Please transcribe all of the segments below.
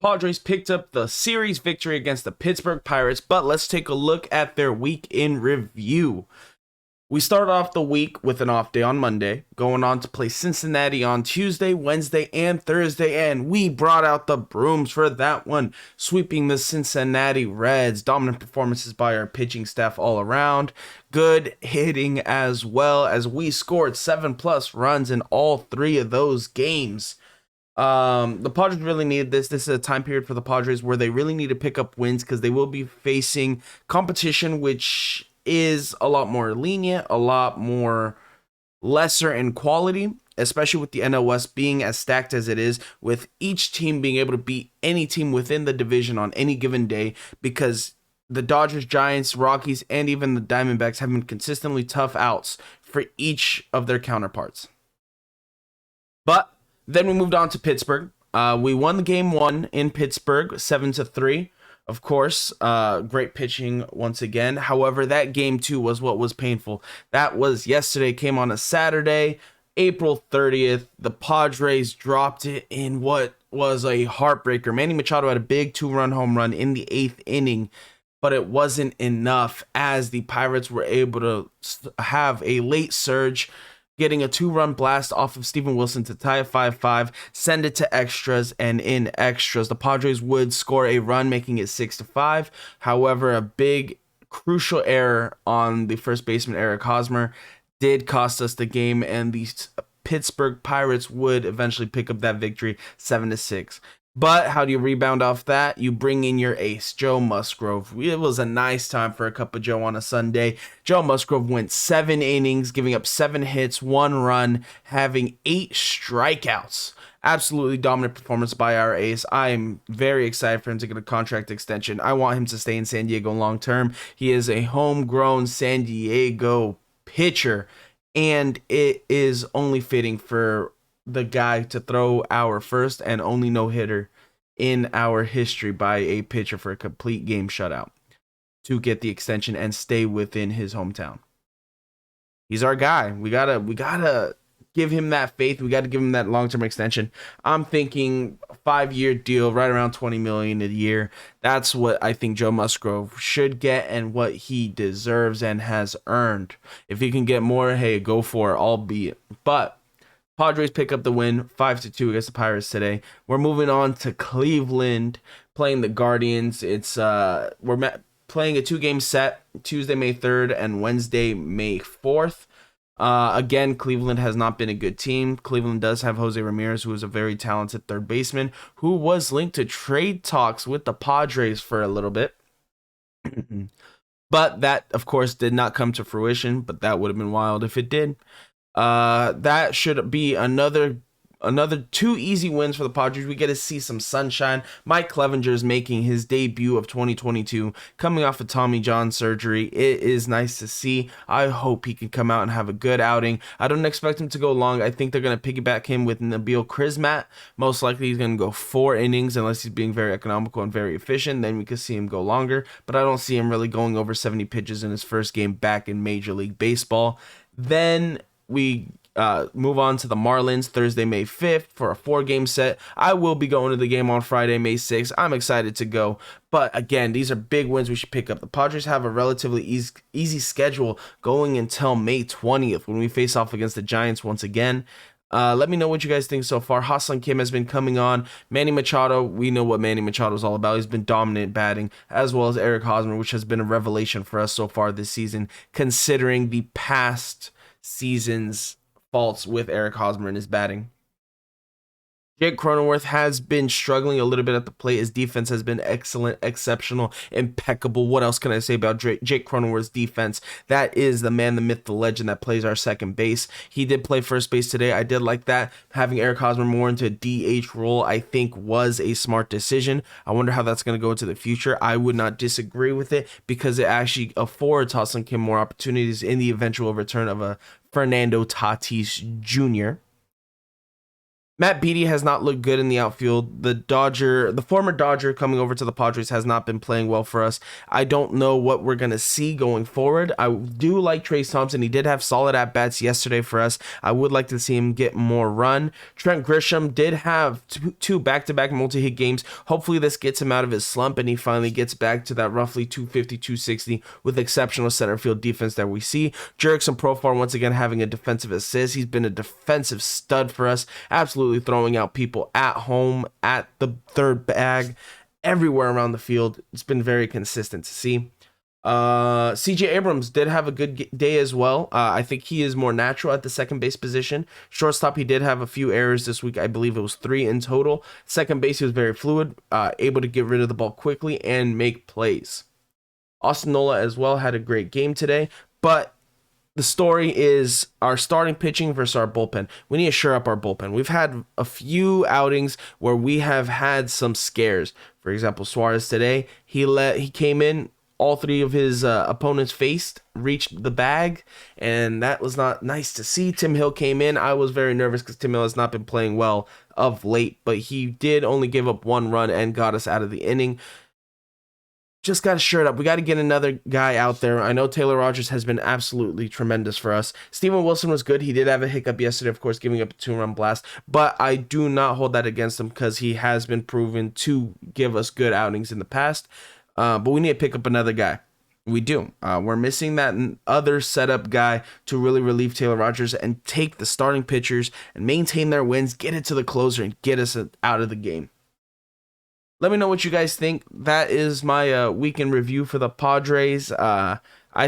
Padres picked up the series victory against the Pittsburgh Pirates, but let's take a look at their week in review. We started off the week with an off day on Monday, going on to play Cincinnati on Tuesday, Wednesday, and Thursday, and we brought out the brooms for that one, sweeping the Cincinnati Reds. Dominant performances by our pitching staff all around, good hitting as well, as we scored 7+ runs in all three of those games. The Padres really needed this. This is a time period for the Padres where they really need to pick up wins because they will be facing competition, which is a lot more lenient, a lot more lesser in quality, especially with the NL West being as stacked as it is, with each team being able to beat any team within the division on any given day, because the Dodgers, Giants, Rockies, and even the Diamondbacks have been consistently tough outs for each of their counterparts. But then we moved on to Pittsburgh. We won the game one in Pittsburgh, 7-3. Of course, great pitching once again. However, that game two was what was painful. That was yesterday, came on a Saturday, April 30th. The Padres dropped it in what was a heartbreaker. Manny Machado had a big 2-run home run in the 8th inning, but it wasn't enough as the Pirates were able to have a late surge, getting a 2-run blast off of Steven Wilson to tie it 5-5, send it to extras, and in extras, the Padres would score a run, making it 6-5. However, a big, crucial error on the first baseman, Eric Hosmer, did cost us the game, and the Pittsburgh Pirates would eventually pick up that victory 7-6. But how do you rebound off that? You bring in your ace, Joe Musgrove. It was a nice time for a cup of Joe on a Sunday. Joe Musgrove went 7 innings, giving up 7 hits, 1 run, having 8 strikeouts. Absolutely dominant performance by our ace. I am very excited for him to get a contract extension. I want him to stay in San Diego long term. He is a homegrown San Diego pitcher, and it is only fitting for the guy to throw our first and only no-hitter in our history by a pitcher for a complete game shutout to get the extension and stay within his hometown. He's our guy. We gotta give him that faith. We gotta give him that long-term extension. I'm thinking 5-year deal, right around $20 million a year. That's what I think Joe Musgrove should get and what he deserves and has earned. If he can get more, hey, go for it, albeit. But Padres pick up the win 5-2 against the Pirates today. We're moving on to Cleveland, playing the Guardians. We're playing a 2-game set, Tuesday, May 3rd and Wednesday, May 4th. Again, Cleveland has not been a good team. Cleveland does have Jose Ramirez, who is a very talented third baseman, who was linked to trade talks with the Padres for a little bit. But that, of course, did not come to fruition, but that would have been wild if it did. That should be another 2 easy wins for the Padres. We get to see some sunshine. Mike Clevenger is making his debut of 2022, coming off of Tommy John surgery. It is nice to see. I hope he can come out and have a good outing. I don't expect him to go long. I think they're going to piggyback him with Nabil Crismatt. Most likely he's going to go 4 innings unless he's being very economical and very efficient. Then we could see him go longer, but I don't see him really going over 70 pitches in his first game back in Major League Baseball. Then we move on to the Marlins Thursday, May 5th for a 4-game set. I will be going to the game on Friday, May 6th. I'm excited to go. But again, these are big wins we should pick up. The Padres have a relatively easy schedule going until May 20th when we face off against the Giants once again. Let me know what you guys think so far. Ha Seong Kim has been coming on. Manny Machado, we know what Manny Machado is all about. He's been dominant batting, as well as Eric Hosmer, which has been a revelation for us so far this season, considering the past season's faults with Eric Hosmer in his batting. Jake Cronenworth has been struggling a little bit at the plate. His defense has been excellent, exceptional, impeccable. What else can I say about Jake Cronenworth's defense? That is the man, the myth, the legend that plays our second base. He did play first base today. I did like that. Having Eric Hosmer more into a DH role, I think, was a smart decision. I wonder how that's going to go into the future. I would not disagree with it because it actually affords Ha Seong Kim more opportunities in the eventual return of a Fernando Tatis Jr. Matt Beaty has not looked good in the outfield. The former Dodger coming over to the Padres has not been playing well for us. I don't know what we're going to see going forward. I do like Trayce Thompson. He did have solid at-bats yesterday for us. I would like to see him get more run. Trent Grisham did have two back-to-back multi-hit games. Hopefully this gets him out of his slump and he finally gets back to that roughly 250, 260 with exceptional center field defense that we see. Jurickson Profar once again having a defensive assist. He's been a defensive stud for us. Absolutely throwing out people at home, at the third bag, everywhere around the field. It's been very consistent to see. CJ Abrams did have a good day as well. I think he is more natural at the second base position. Shortstop, he did have a few errors this week. I believe it was 3 in total. Second base, he was very fluid, able to get rid of the ball quickly and make plays. Austin Nola as well had a great game today, but the story is our starting pitching versus our bullpen. We need to shore up our bullpen. We've had a few outings where we have had some scares. For example, Suarez today, he came in, all 3 of his opponents reached the bag, and that was not nice to see. Tim Hill came in. I was very nervous because Tim Hill has not been playing well of late, but he did only give up 1 run and got us out of the inning. Just got to shore it up. We got to get another guy out there. I know Taylor Rogers has been absolutely tremendous for us. Steven Wilson was good. He did have a hiccup yesterday, of course, giving up a 2-run blast, but I do not hold that against him because he has been proven to give us good outings in the past. But we need to pick up another guy. We do. We're missing that other setup guy to really relieve Taylor Rogers and take the starting pitchers and maintain their wins, get it to the closer, and get us out of the game. Let me know what you guys think. That is my weekend review for the Padres. I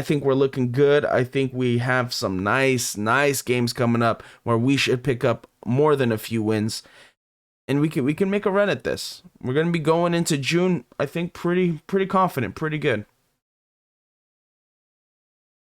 think we're looking good. I think we have some nice games coming up where we should pick up more than a few wins, and we can make a run at this. We're gonna be going into June, I think, pretty confident, pretty good.